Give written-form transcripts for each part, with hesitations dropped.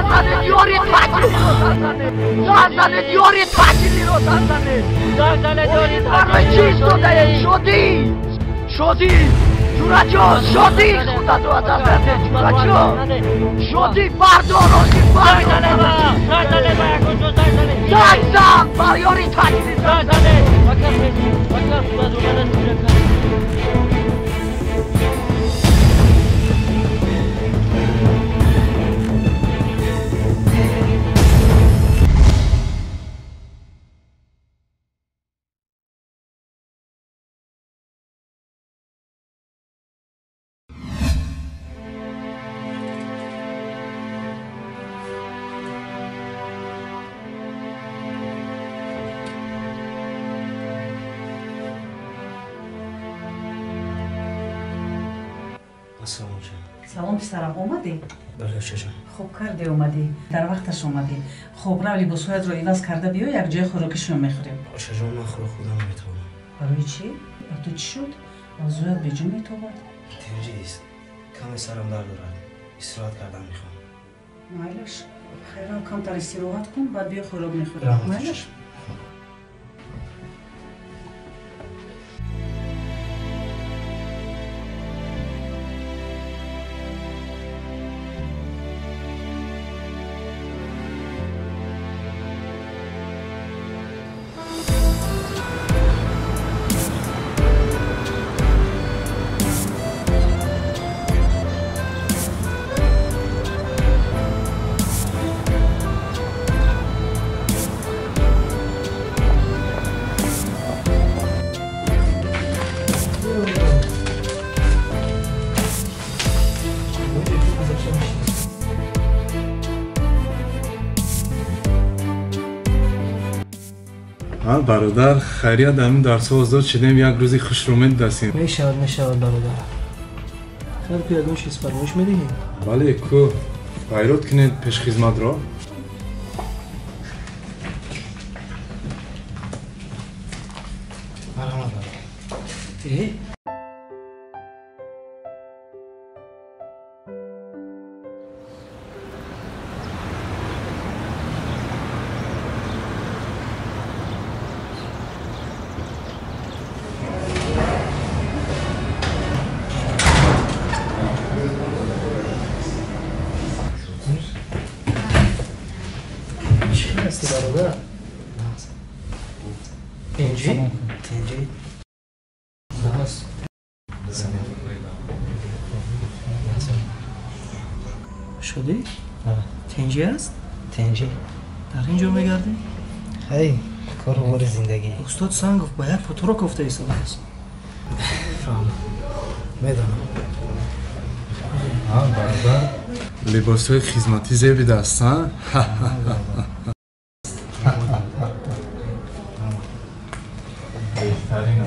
زنزانه دیاری تاجیلی رو زنزانه زنزانه دیاری تاجیلی رو زنزانه زنزانه دیاری تاجیلی رو زنزانه شدی شدی جورا جان شدی خدا تو عزت بده جورا جان شدی برداراشی زنزانه با یکونجو زنزانه زنزان باریاری تاجیلی زنزانه وکر خدا دوباره سیره کنه سلام پسرم اومدی؟ بله چشم خوب کردی اومدی در وقتش اومدی خب رو لباسهایت رو عوض کرده بیا یک جای خوراکیشون میخوریم باشه جان من خودم نمیتونم برای چی؟ تو چی شد؟ موضوعت به جون میتوبد؟ تنجی است کمی سرم درد دارد استراحت کردن میخوام مایلش خیرم کمتر استراحت کن بعد بیا خوراک میخوریم مایلش برادر خیریت همین درس آزاد شدیم یک روزی خوش رومید دستیم میشود برادر خیلی پیادون چیز فرمایش میدهیم بله کو غیرات کنید پیش خدمت را مرحمت برادر تنجی شدی؟ تنجی است؟ تنجی در اینجا میگردی؟ هی کار بار زندگی استاد سنگ گفت باید پتو رو کفته ایستاده است فهم میدانم برادر لباس های خدمتی زیبی دستن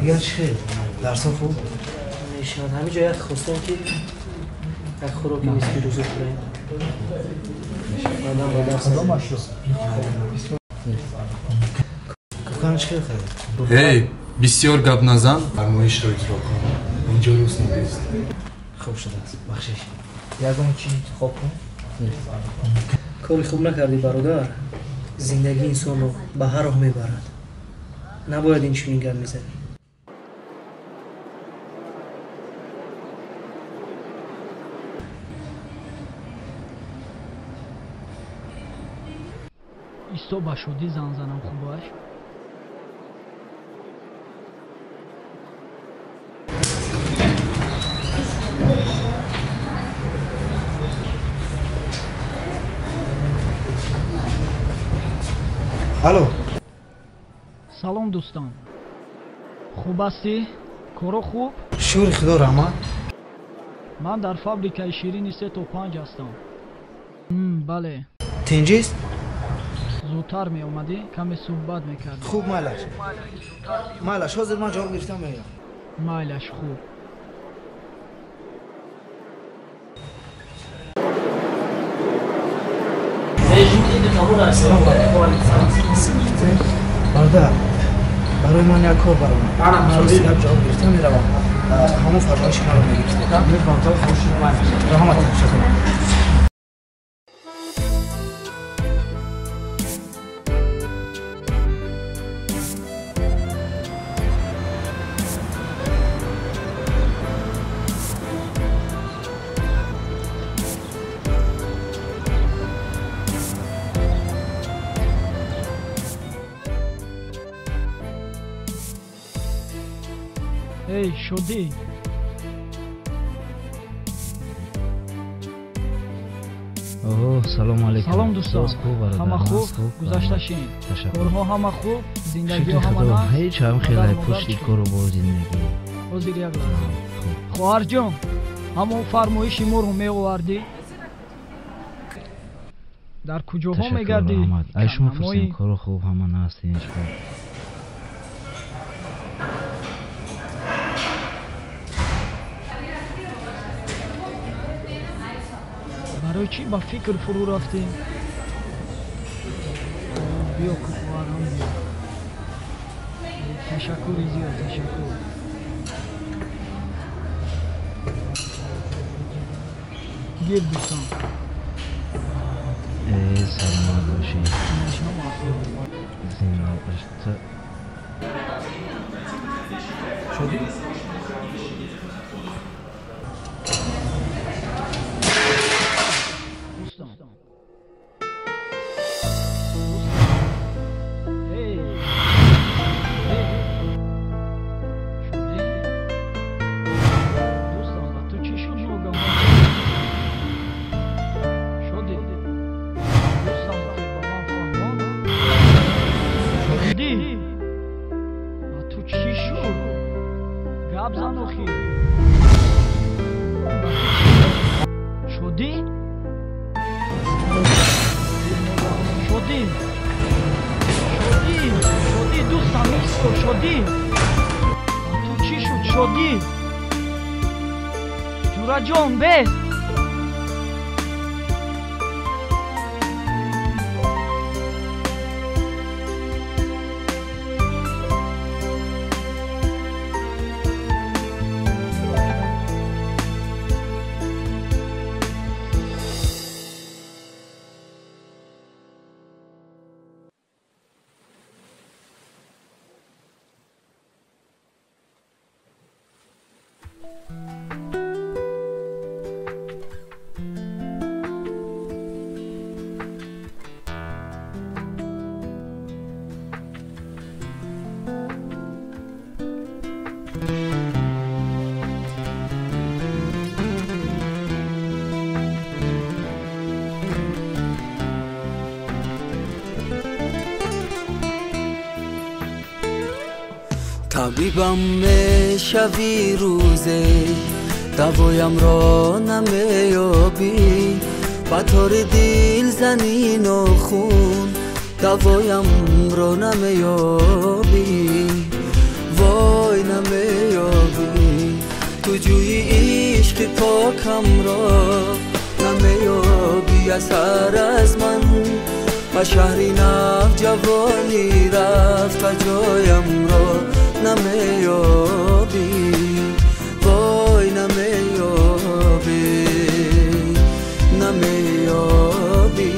دیگر چه؟ درسان خوب؟ نشد همین جا یک خواستم که یک خوراکی میسکی روزو کنیم آدم با درس خدا مشروع کارش خیلی خیلی هی بسیار گپ نزن فرمایش را اجرا کن اینجا روز نیست خوب شده است بخشش یکم چی خوب کن کاری خوب نکردی برادر زندگی انسان رو به هر راه میبرد نباید این چنین گپ میزنی ایستا با شدی زن زنم خوب باش الو سلام دوستان خوب هستی؟ کارو خوب؟ شوری خدا رحمت من در فابریکای شیرینی 3 تا 5 هستم بله تنجیست؟ زودتر می اومدی؟ کمی صحبت میکردم خوب مالش حاضر من جواب گرفتم میام مایلش خوب برادر برای من یک کار برام من روز یک جواب گرفتم میروم همون فرمایش من رو میگیرم میکنم تا خوش رحمت شکر ای شدی اوه سلام علیکم. سلام دوستان. همه خوب؟ گذشته شین؟ کارها همه خوب؟ زندگی همه نه؟ هیچ هم خیلی پشتی کار و با زندگی. حاضر یک لحظه. خواهر جان همون فرمایش ما رو می‌آوردی؟ در کجاها می‌گردی؟ ای شما فرستین کار خوب همه هستین شما. برای چی با فکر فرو رفتی؟ بیا که خواهرم بیا. تشکر زیاد تشکر. گیر دوستان. سلام باشی. زنده باشی. شدی؟ جون بس طبیبم میشوی روزه دوایم را نمیابی با طور دل زنین و خون دوایم را نمیابی وای نمیابی تو جوی عشق پاکم را نمیابی اثر از من و شهری نو جوانی رفت و جایم را نمیابی وای نمیابی نمیابی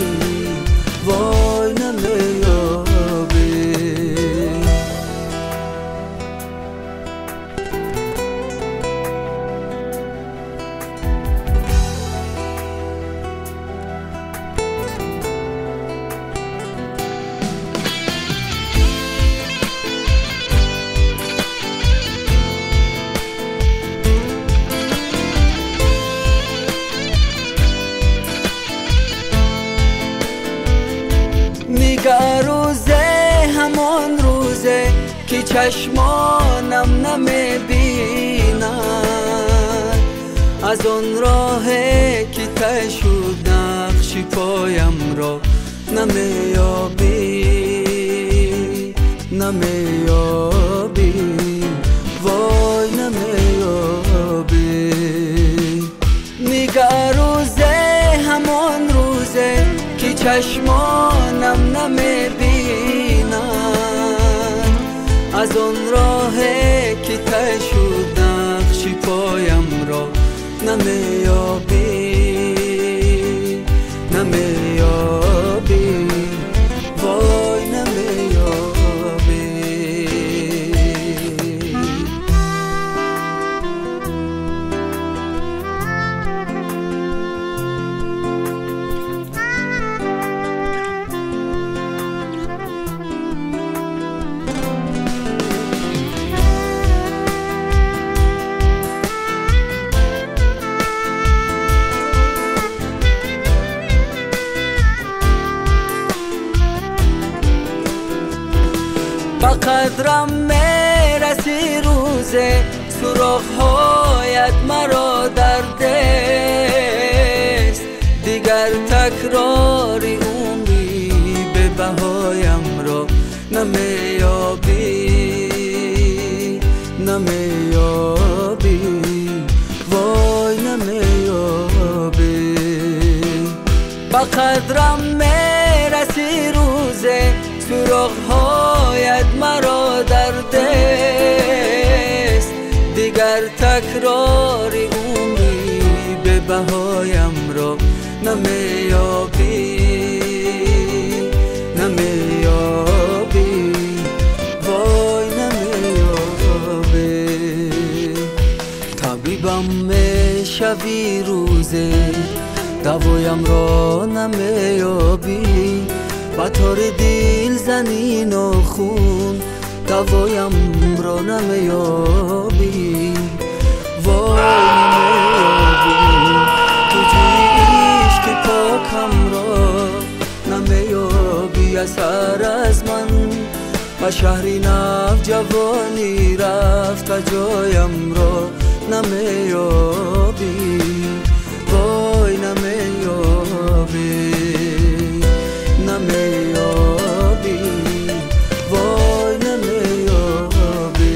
وای نمیابی نگاه روزه همان روزه که چشمانم نمیبینن از آن راهه که ته شد نقش پایم را نمیابی نمیابی وای نمیابی نگاه روزه همان روزه که چشمانم نمیبینن از آن راهه که ته شد نقش پایم را نمیابی نمیابی وای نمیابی قدرم میرسی روزه سراغ هایت مرا در دست دیگر تکراری عمری به بهایم را نمیابی نمیابی وای نمیابی با قدرم میرسی روزه سراغ هایت مرا در دست دیگر تکراری عمری به بهایم را نمیابی نمیابی وای نمیابی طبیبم میشوی روزه دوایم را نمیابی بطور دل زنی ناخون دوایم را نمیابی وای نمیابی تو عشق پاکم را نمیابی اثر از من و شهری نو جوانی رفت و جایم را نمیابی وای نمیابی نمیابی وای نمیابی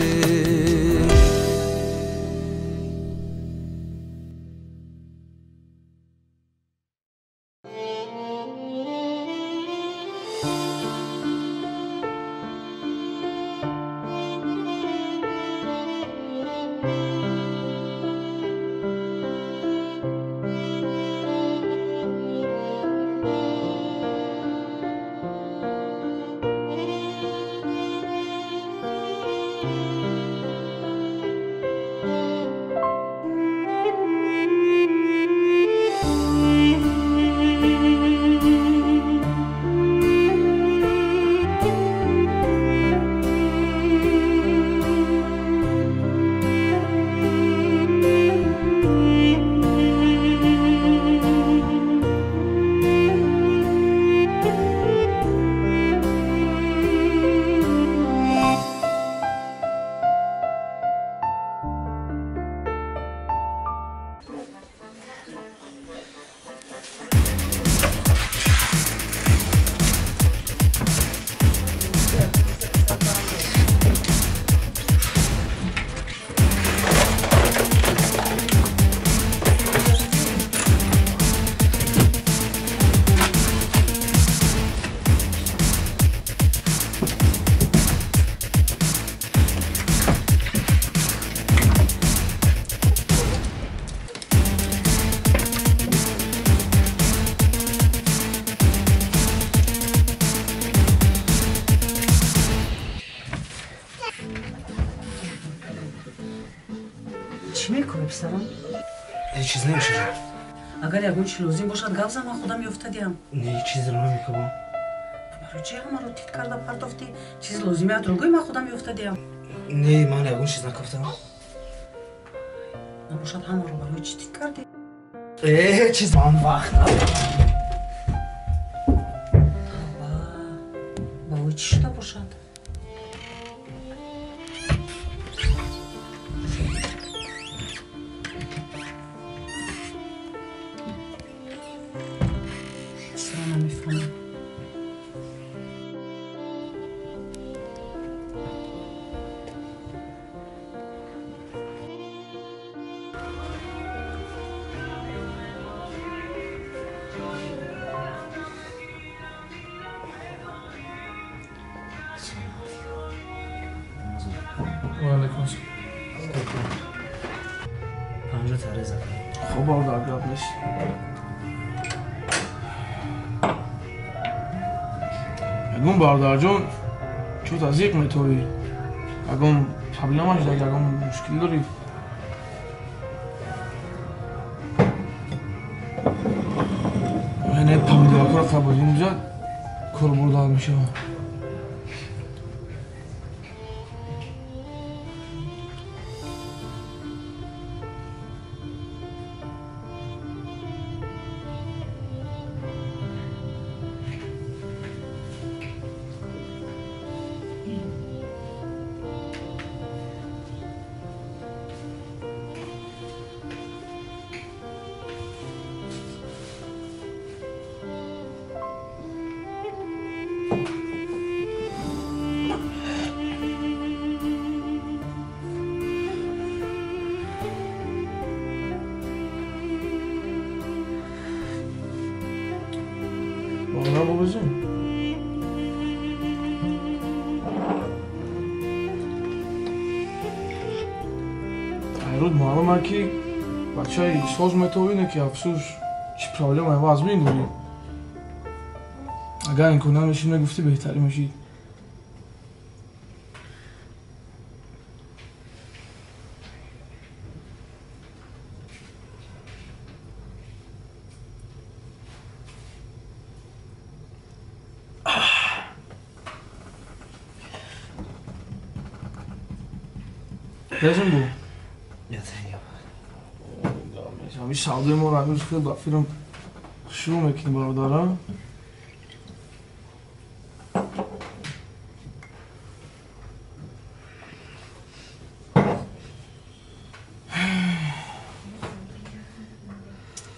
چی میکنی پسرم؟ هیچ چیز نمیشه. اگر یکون چی لازم باشد گفت من خودم یافتادیم. نه هیچ چیزی رو نمیکنم. برای چی همه رو تیت کرده پرداختی؟ چیز لازمیت رو گوی من خودم یافتادیم. نه من یکون چیز نگفتم. نباشد همه رو برای چی تیت کردی؟ چیز من وقت ندارم. با چی شده باشد؟ وعلیکم سلام. پنجه تره زدم. خب باردار قبلش اگم باردار جون چو تزیق میتوی اگم پرابلمش داری اگم مشکل داری یعنی پامیدار کار فبازی اینجا کار بردار میشه اونا ببزیم ایرود معلومه که بچه های ساز متو اینه که افسوس چی پرابلم های از بین داری اگر این کنه میشیم نگفتی بهتری میشید لازم بود همین سعوده ما رو امروز خیلی با فیلم شروع میکنیم برادرم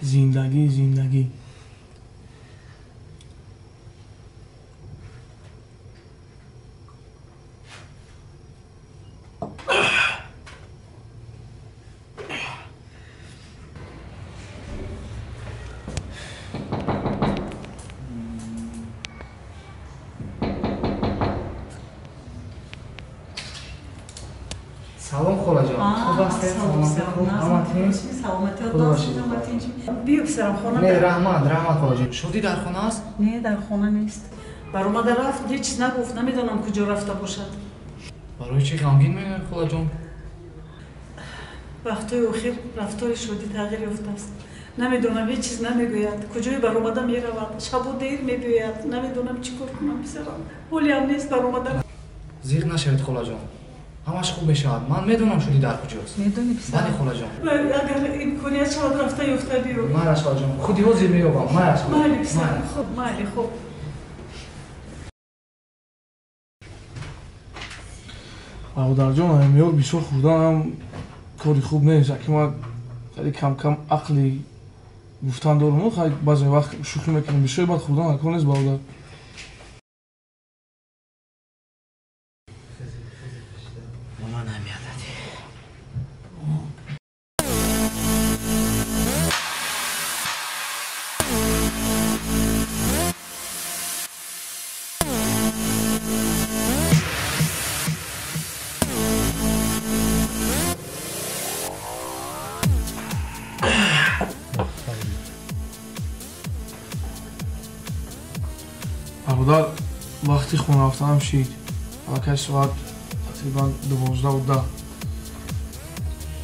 زندگی سلام خاله جان خوب هستی؟ سلامتی خدا باشید بیا پسرم خانه نه رحمت خاله جان شدی در خانه است؟ نه در خانه نیست بر اومده رفت هیچ نگفت نمیدونم کجا رفته باشد برای چی غمگین میگه خاله جان؟ وقتای اخیر رفتار شدی تغییر یافته است نمیدونم هیچ چیز نمیگوید کجای بر اومده میرود شب و دیر میگوید نمیدونم چیکار کنم پسرم حالی هم نیست بر اومده زیغ نشوید خاله جان همش خوب میشود من میدونم شدی در کجاست میدونی پسرم بله خاله جان اگر امکانیت شود رفته یافته بیو مایش خاله جان خودی ها زیر میابم مایش مالی پسرم خوب مالی خوب برادر جان همیار بسیار خوردن هم کاری خوب نیست که ما خیلی کم عقلی گفتن دارم خیلی بعضی وقت شوخی میکنیم بسیار بعد خوردن کار نیست برادر ماما نمیاد برادر وقتی خونه رفتنم شید الکی ساعت تقریبا 12 و 10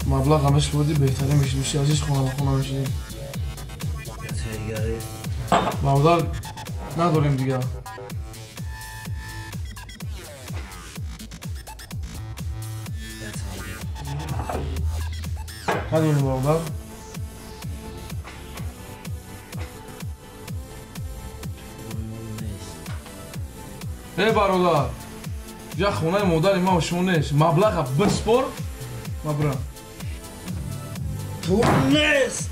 مبلغ همه سوادی بهتره میشه دوستی عزیز خونه میشید برادر نداریم دیگه نداریم برادر برادر جا خونه مادر ما و شما نیست مبلغ بسپر ما برم تو نیست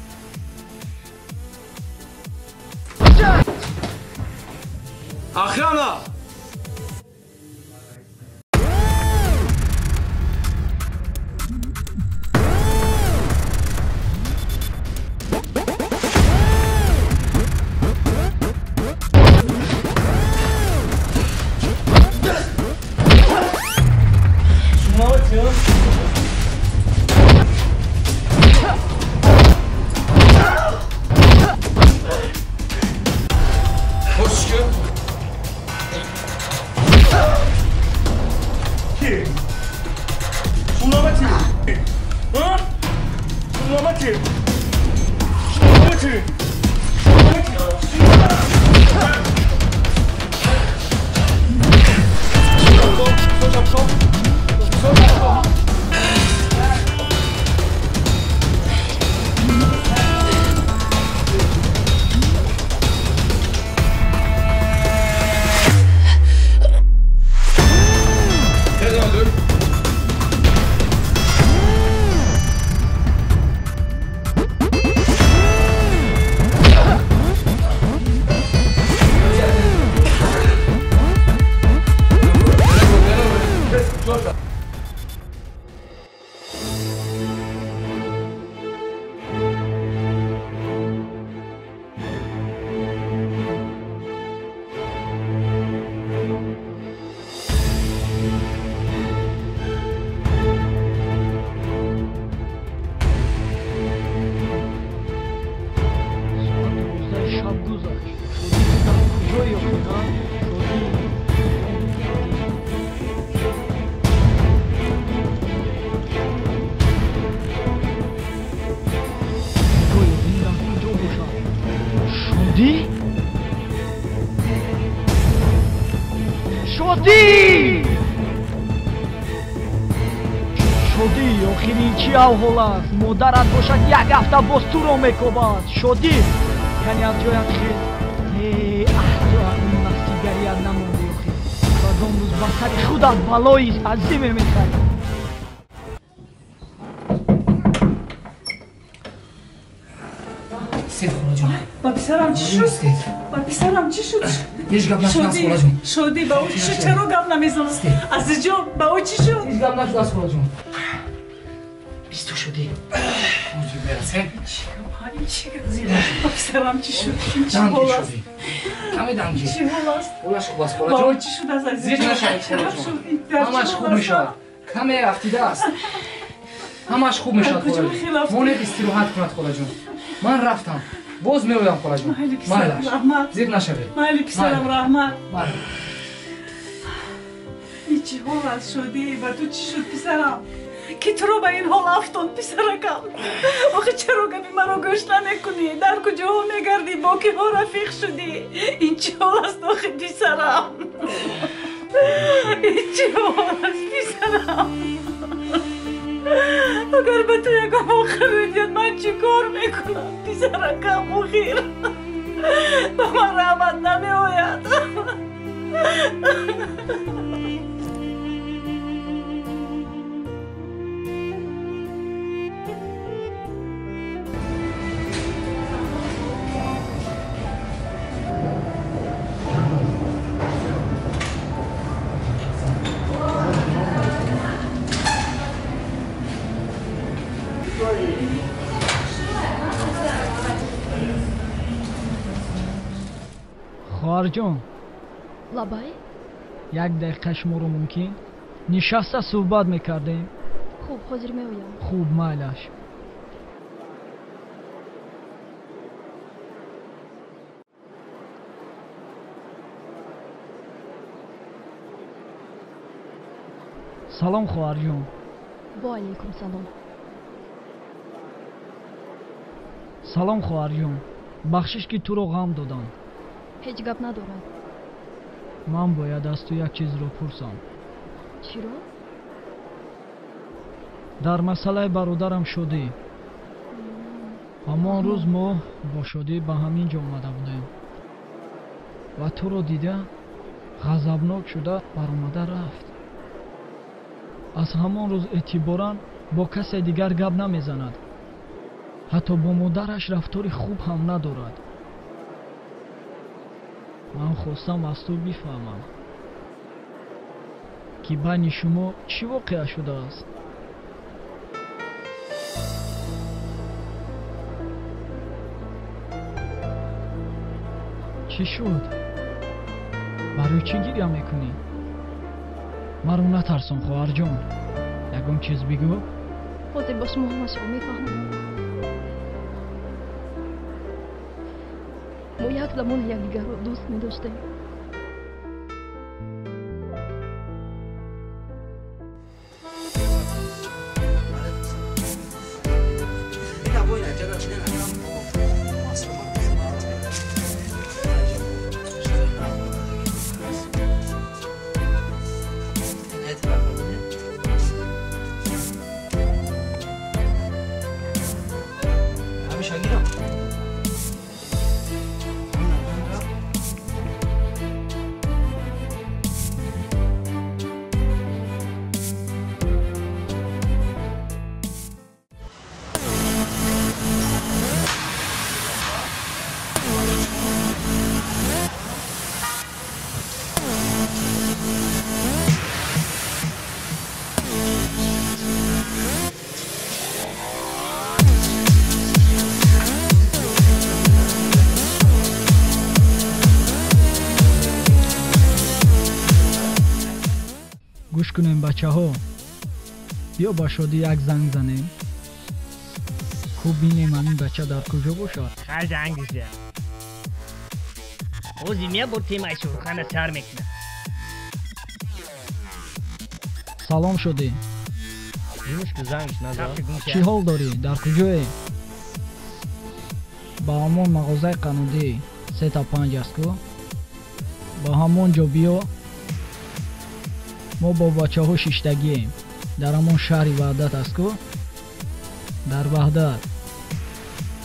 اخیانا شدی؟ شدی آخری چی احوال است؟ مادرت باشد یک هفته باز تو رو میکوبد. شدی؟ یعنی از جایت خیلی اون مسیگریت نموندی آخری. از اون روز بسر خودت بلایی عظیمی میخوایی. سید خولا جون با پسرم چی شد؟ با پسرم چی شد؟ هیچ گپ نشد از خولا جون. شدی با او چی شد؟ چرا گپ نمیزنم؟ از جون با او چی شد؟ هیچ گپ نشد از خولا جون. بیستو شدی موجود برسه چی گپ؟ با پسرم چی شد؟ چی دنگی حال است؟ شدی کمی دنگی چی حال است؟ حالش خوب است خولا با او جون. چی شد از زیر نشد خولا جون. همش خوب میشود کمی افتیده است همش خوب میشود خولا جون. مونت استراحت کند خولا جون. من رفتم باز میایم خولا جون. مایلش زیر نشوی. مایلی پسرم رحمت. مایل چی حال است شدی؟ با تو چی شد پسرم؟ که تو رو به این حال افتاد پسرکم. آخه چرا گپی مرا گوش نمیکنی؟ در کجا ها میگردی؟ با که ها رفیق شدی؟ این چی حال است آخه پسرم؟ این چی حال است پسرم؟ اگر به تو یکم آخر بیاد من چی کار میکنم پسرکم آخر؟ به من رحمت نمی آید. خواهر جون لابای یک دقیقه شما رو ممکن نشسته صحبت میکردیم. خوب حاضر میایم. خوب مایلش سلام خواهر جون. با علیکم سلام. سلام خواهر جون. بخشش که تو رو غم دادم. هیچ گپ ندارد. من باید از تو یک چیز رو پرسم. چی رو؟ در مسئله برادرم شدی. همان روز ما با شدی به همین جا آمده بودیم و تو رو دیده غضبناک شده برآمده رفت. از همان روز اعتباراً با کسی دیگر گپ نمیزند. حتی با مادرش رفتار خوب هم ندارد. من خواستم از تو بفهمم که بین شما چی واقع شده است. چی شد؟ برای چی گریه میکنی؟ مرا نترسان خواهر جان. یکم چیز بگو. حاضر باش ماماش رو میفهمم. ما یک زمان یکدیگر رو دوست می‌داشتیم. گوش کنیم بچه ها. بیا با شادی یک زنگ زنیم. خوب بینیم همین بچه در کجا باشد. خر زنگ زد. اوزی میا با تیمای شورخانه سر میکنه. سلام شدی. دیمش که زنگش نزد. چی حال داری؟ در کجایی؟ با همون مغازه قنودی 3 تا 5 است کو با همون جا بیا ما با بچه ها ششتگیم در همون شهر وحدت است کو در وحدت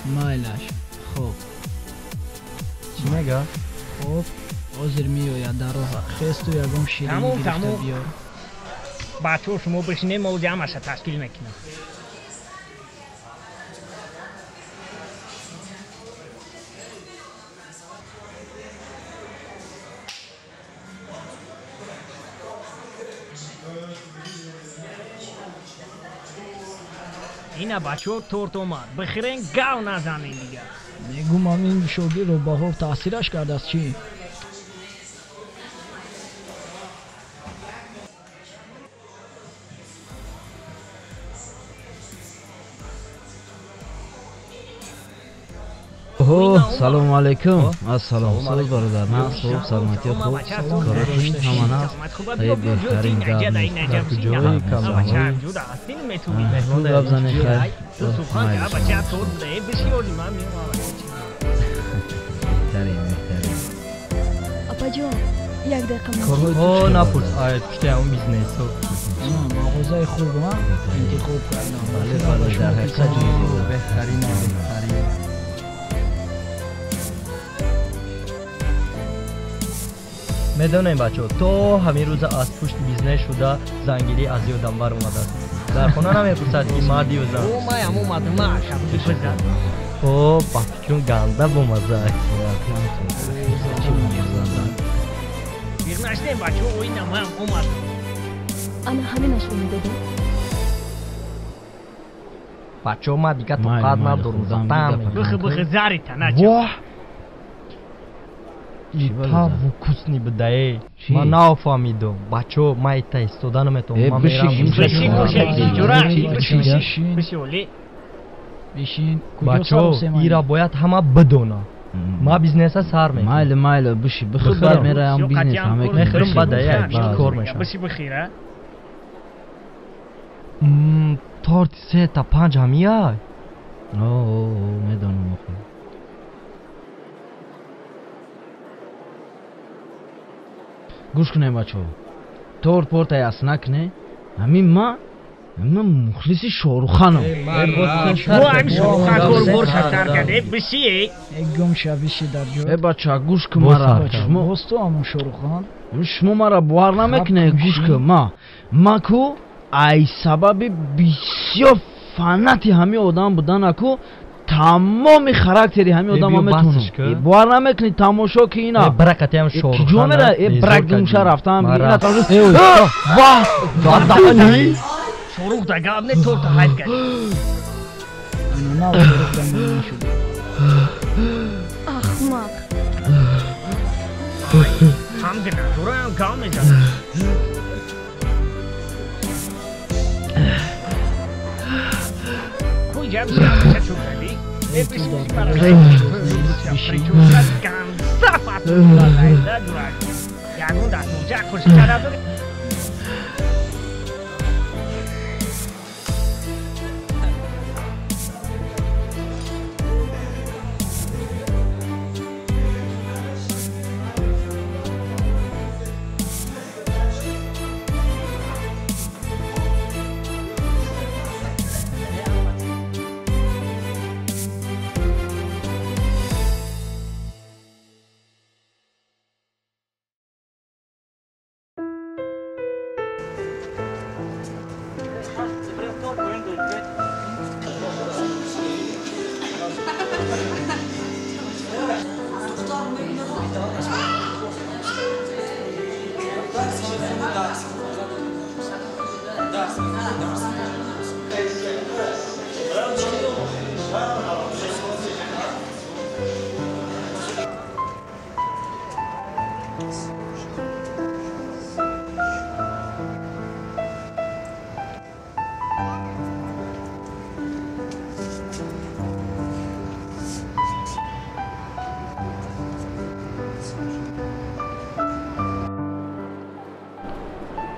مایلش خوب چی میگه؟ خوب حاضر میآید در راه خست و یکم شیرینی گرفته بیار بچه ها شما بشینه ما جمعش تشکیل میکنم اینا بچه ها تورت اومد بخیرین گاو نزنین دیگه میگم این شوگی رو بهار تاثیرش کرده است چی؟ سلام علیکم السلام صبح برادر من صبح سلامتی خوب کارتون همان است ای بهترین گرد در کجایی کلمه محمود ابزنی خیر بهترین اپا جان یک دقیقه اوه نپرس آید پشتی همون بیزنس ها مغازه خوب ها انتخاب کردم بله برادر حقیقت بهترین میدونیم بچه تو همین روز از پشت بیزنس شده زنگیری از یادم بر اومده است در خونه نمیپرسد که مردی و زن او مایم اومده ما شب بزن او بچون گنده بومزه بیرون اشتیم بچه او این نمایم اومد انا همینش رو میدادم بچه ما دیگه تو قد ندارم زدم بخ زری تنجم واه ایتا وکوسنی بدهی من نفهمیدم بچه ما ایتا استوده نمیتونم من میرم بشین بچه ایرا باید همه بدونه ما بیزنس سر میکنم مایل بشی بخیر بر میره هم بیزنس همه میخرم بدهی کار میشم بشی بخیره تارت 3 تا 5 همی های اوه میدونم مخیر گوش کنه بچه تورت پورت ایاس نکنه همین من مخلصی شاروخانم تو همین شاروخان کار برش سر کرده بشی گم شویشی در جا ای بچه گوش کن مرا بستو همون شاروخان شما مرا بوار نمیکنه گوش کن ما کو ای سبب بسیار فنتی همین آدم بودن اکو تمام خاراکتری همین آدم میتونه باور نمیکنی تماشا که اینا برکتی هم شاروخان جو میره برک دونشه رفتم اینا تماشا واه دادنی شاروخ دگه نه تو تا حید کرد انا نه برکتم شده احمق هم دیگه دورا هم کام میزنه کوی جمع شده چه کردی؟ بشی برای صفت یعنون در نوجه خوشی کرده داری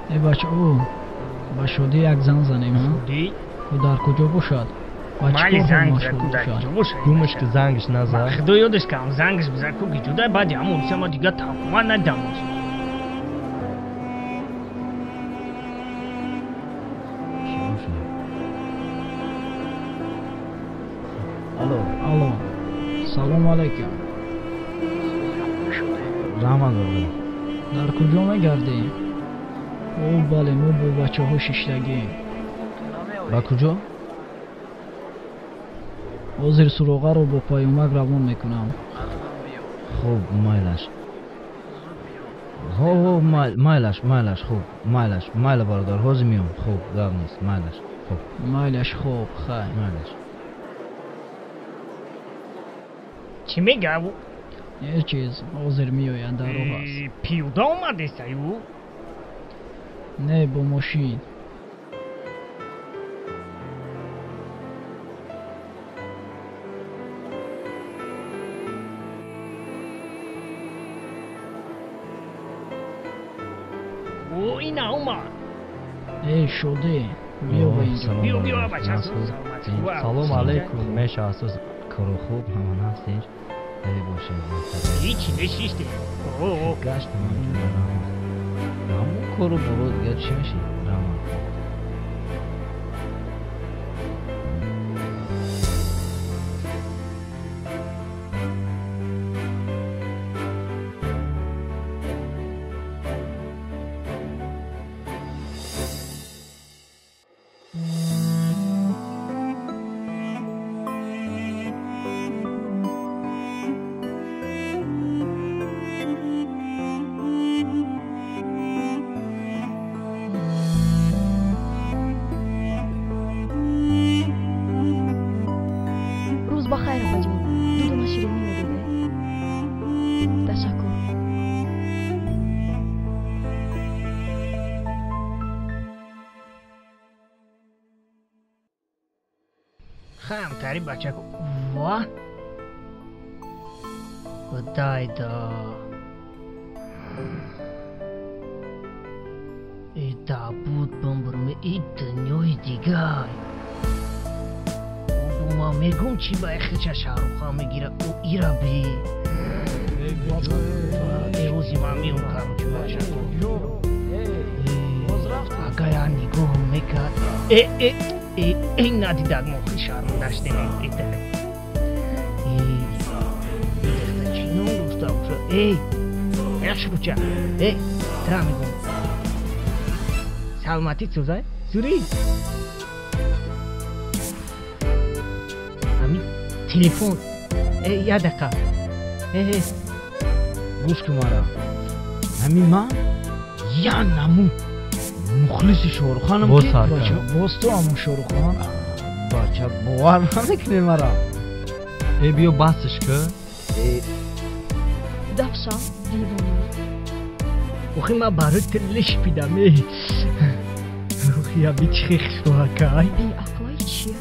ای بچه او با شده یک زن زنیم ها؟ شدی؟ او در کجا باشد؟ Мали занг за куда ҷош. Думаш ки зангш назад. Худо ёдаш кам зангш биза ку гиҷуда баъди ҳамон сама дига тамома надамоз. Алло. Салом алайкум. Рамазон. Дар куҷо мегардӣ? О бале, мо бо бачаҳо шиштагием. Ба куҷо? ҳозир суроғаро бо паёмак равон мекунам. Хуб, майлаш. Майлаш, хуб, майлаш. Майла бародар, ҳозир меом. Хуб, гап нест, майлаш. Хуб. Майлаш, хуб, хай. Майлаш. Чӣ мегав? ҳеҷ чиз, ҳозир меояд, дар роҳ аст. Пиёда омадесаю? Не, бо мошин. О, ина омад. Шодӣ, биё ба инҷо. Биё бача. Салом алейкум, меша асос. Кору хуб, ҳамон ҳастеш? Ҳай бошед. Ҳичи нешиште. Гаштам ҳамчун Рамон. Ҳамон кору бо дигар чӣ меши? Рамон. бахайр опаҷон. Дудона ширинӣ медоде. Ташаккур. хамтари бачаку. Ва? Худайдо. Это буд бомбурме и дунёи дигар. Ма мегум чи ба эхча Шаҳруха мегира у ираби. Эрози ма меум карочу бачаку. Агая нигоҳ мекард. Ин надидад мохи шармандаште метитаре. Чинон руста уша. Яхши буча. Тра мегум. Салмати сӯзай? Зури? Ами телефон. Я дақа. Гӯш ки мара. Ами ман я наму мухлиси Шоҳрухханам ки боз ту ҳамон Шоҳруххан. Бача бовар намекунӣ мара. Биё басш кӣ. Дафша дивона. Охи ма барои тилиш пидам. Охи аби чӣ хишоҳакай. Беақлои чия?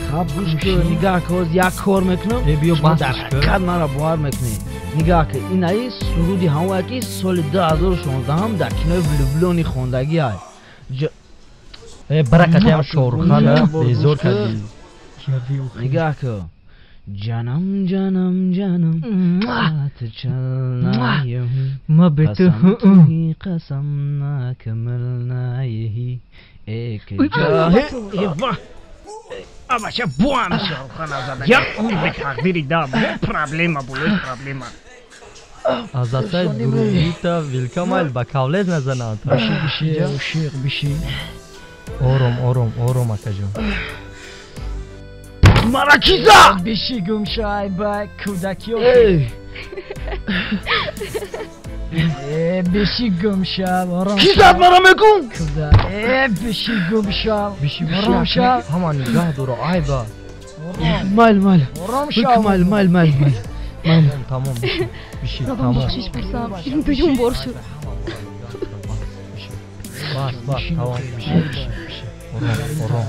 Хаб гӯш ки нигаҳ ки ҳоз як кор мекунам. Биё басш кӣ. Кад мара бовар мекунӣ. Нигаҳ ки инаи суруди ҳамое ки соли 2016 дар кинои влюблёни хондагиай. Баракатиам Шоҳруххана безор кардӣ. Нигаҳ ки ҷанам ҷанам ҷанам ату чалнаем ма бе ту қасам накмилнаи эки ҷаҳи абаша буам Шоҳруххана зада. Я умри тақдири да проблема булои проблема. Аз асай дурудита вилкамайл ба кавлез назанад. Биши. Ором акаҷон. Маракиза! Биши гумшай ба кӯдакиё. Биши гумшав. Ки зад мара мекун? Биши гумшав. Биши ҳама нигаҳ дуро айба. Майл. Ором шав. Майл. Тамом биши Бабам тамом. бахшиш пурсам. Ин дуюм бор шуд. Бас тамом биши. Ором.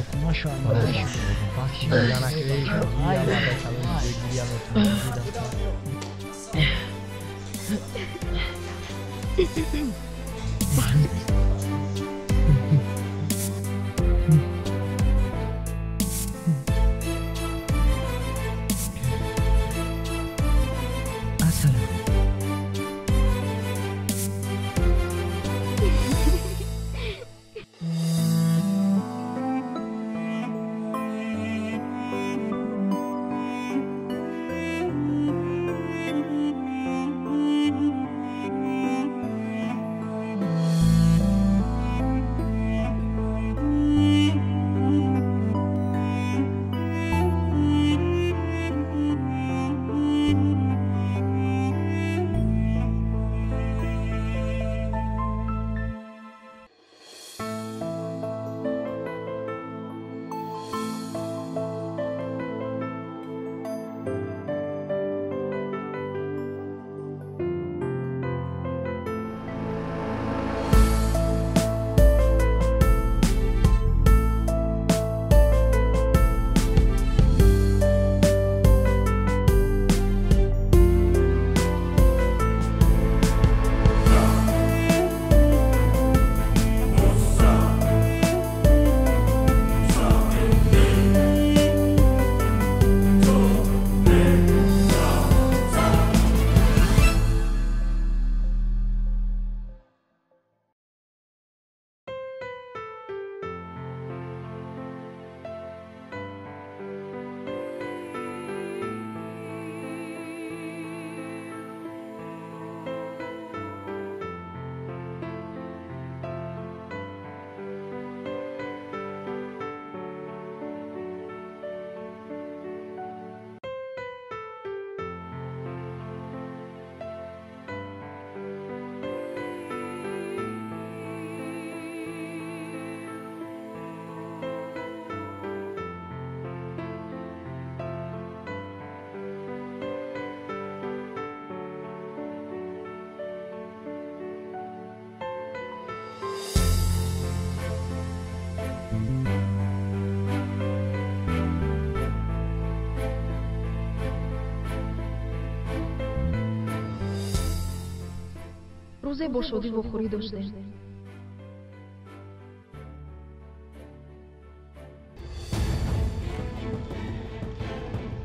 рӯзе бо шодӣ вохӯрӣ доштем.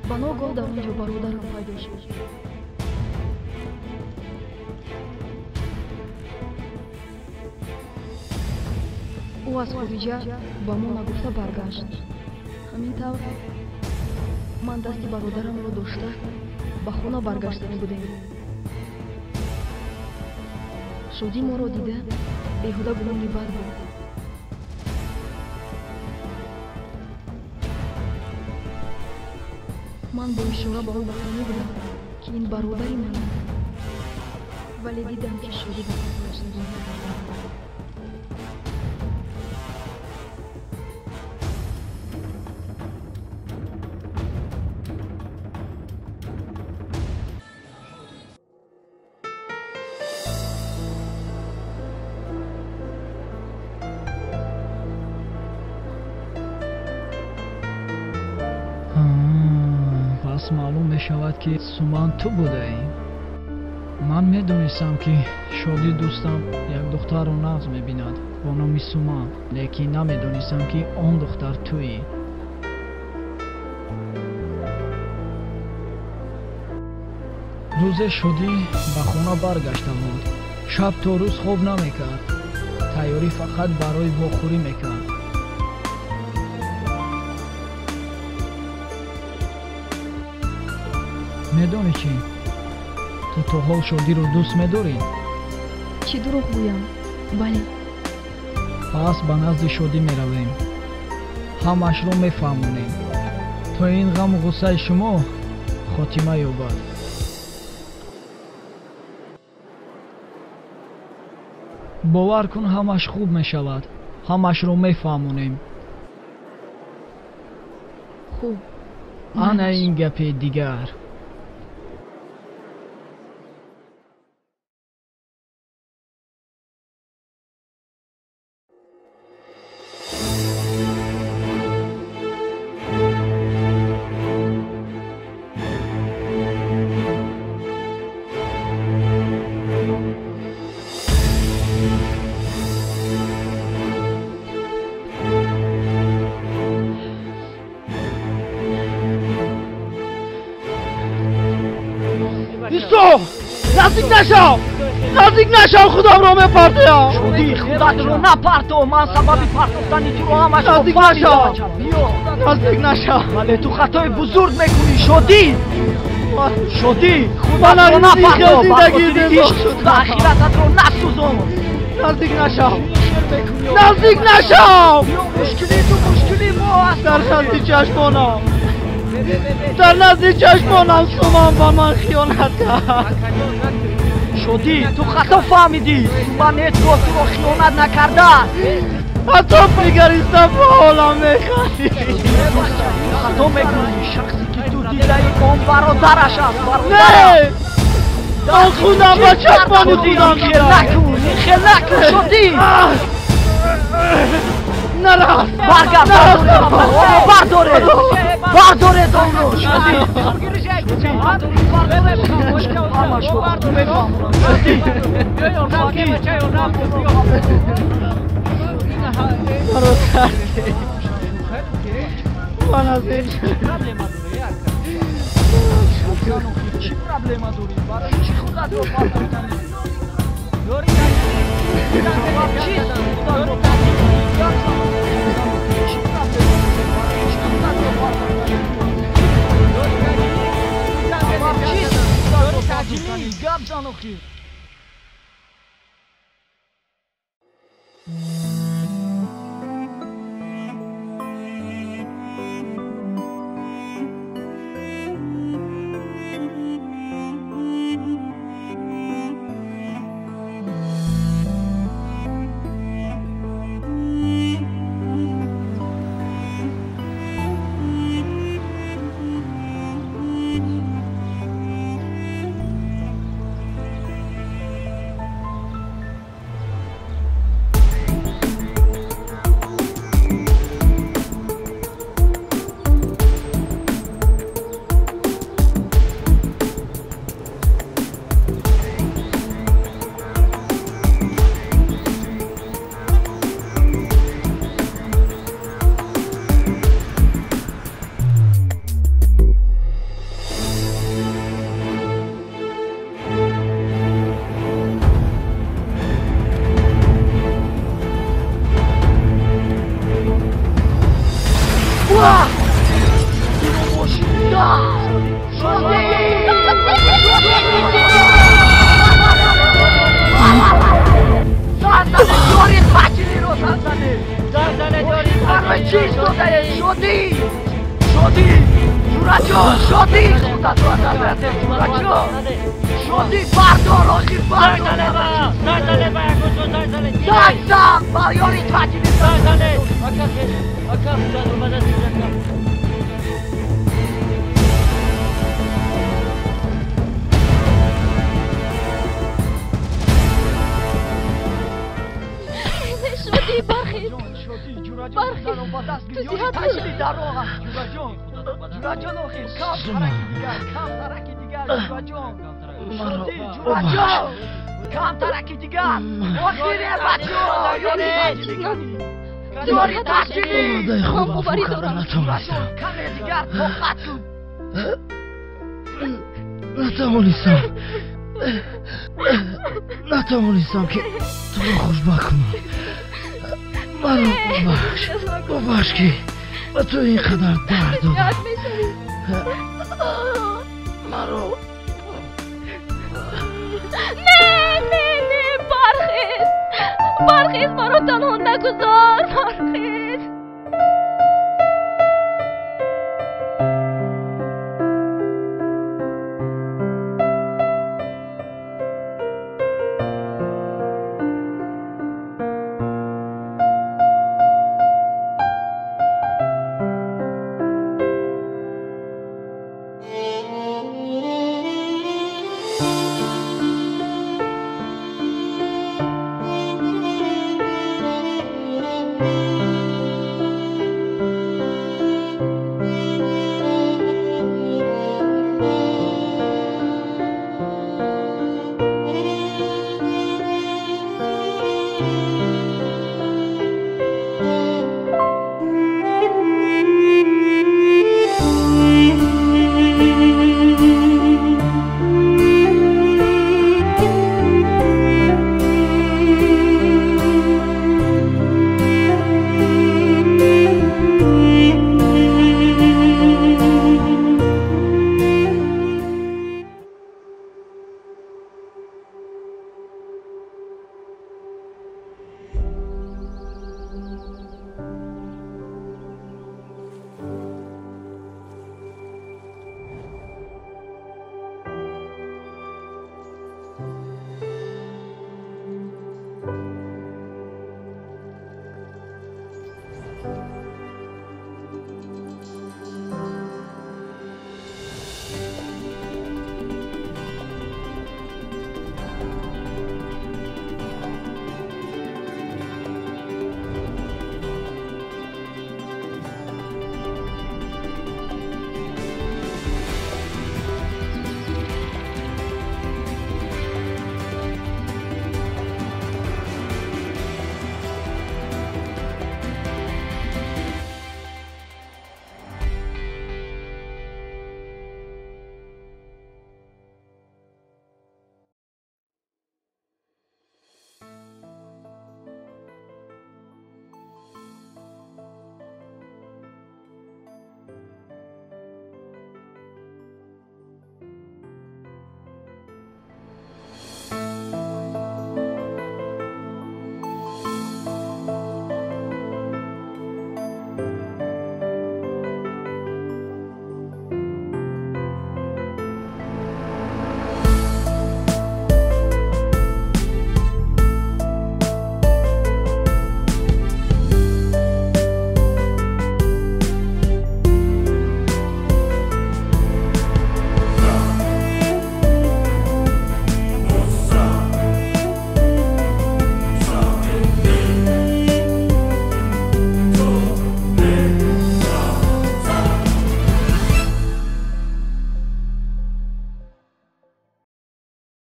ба ногоҳ дар он ҷо бародарам пайдо шуд. ӯ аз хуриҷа ба мо нагуфта баргашт. ҳамин тавр ман дасти бародарамро дошта ба хона баргаштанӣ будем. шодӣ моро дида беҳуда гумони бад буд. ман бо ишора ба ӯ гуфтанӣ будам ки ин бародари ман аст, вале дидам ки шодӣ ба қаблаш нагирифт. маълум мешавад ки Суман ту будаӣ. ман медонистам ки шодӣ дӯстам як духтарро нағз мебинад бо номи Суман, лекин намедонистам ки он духтар туӣ. рӯзе шодӣ ба хона баргашта буд. шаб то рӯз хоб намекард. тайёрӣ фақат барои вохӯрӣ мекард. медонӣ чӣ? ту то ҳол шодиро дӯст медорӣ? чӣ дурӯғ гӯям? бале. пас ба назди шодӣ меравем. ҳамашро мефаҳмонем, то ин ғаму ғуссаи шумо хотима ёбад. бовар кун, ҳамаш хуб мешавад. ҳамашро мефаҳмонем. хуб. ана ин гапи дигар. نزدیک نشو! نزدیک نشو! خودم رو میپرتم! شدی خودت رو نپرتو. من سبب پرتوفتنی تو رو همش رو نزدیک نشو! نزدیک نشو! ولی تو خطای بزرگ میکنی. شدی خودت رو نپرتو. زندگی و آخرتت رو نسوزون. نزدیک نشو! نزدیک نشو! مشکلی تو مشکلی ما هست. در نزدیک چشمانم در نزدیک چشمانم سومان با من خیانت کرد. شدی تو خطا فهمیدی. من هیچ تو رو خیانت نکرده. حتی بگریستم با حالم میخوادی. خطا میکنی. شخصی که تو دیده اون برادرش است. نه من خودم با چشمانی خودم خیل نکن شدی. نرفت برگرد برداره دون رو. شدی من از این چی پرابلما داری؟ برای چی خودت رو پرتو کنی؟ داری زنزنه جوری تاکیلی رو زنزنه جوری تاکیلی چی شده شدی جورا جون شدی خدا تو عزت جورا جون شدی بردار آخی بردار زنزنه با یکوشو زنزنه باریاری تاکیلی زنزنه اکم جادو بده سیزن شدی برخی تو زیاد تشلی در روها جورا جون آخی کم ترکی دیگر جورا جون شدی جورا جون کم ترکی دیگر آخیره بچه یوری تشلی من مباری دارم کمه دیگر توقت کن نتوانستم که تو رو خوشبخت کنم مرا ببخش که به تو اینقدر درد دادم مرا نه برخیز مرا تنها نگذار برخیز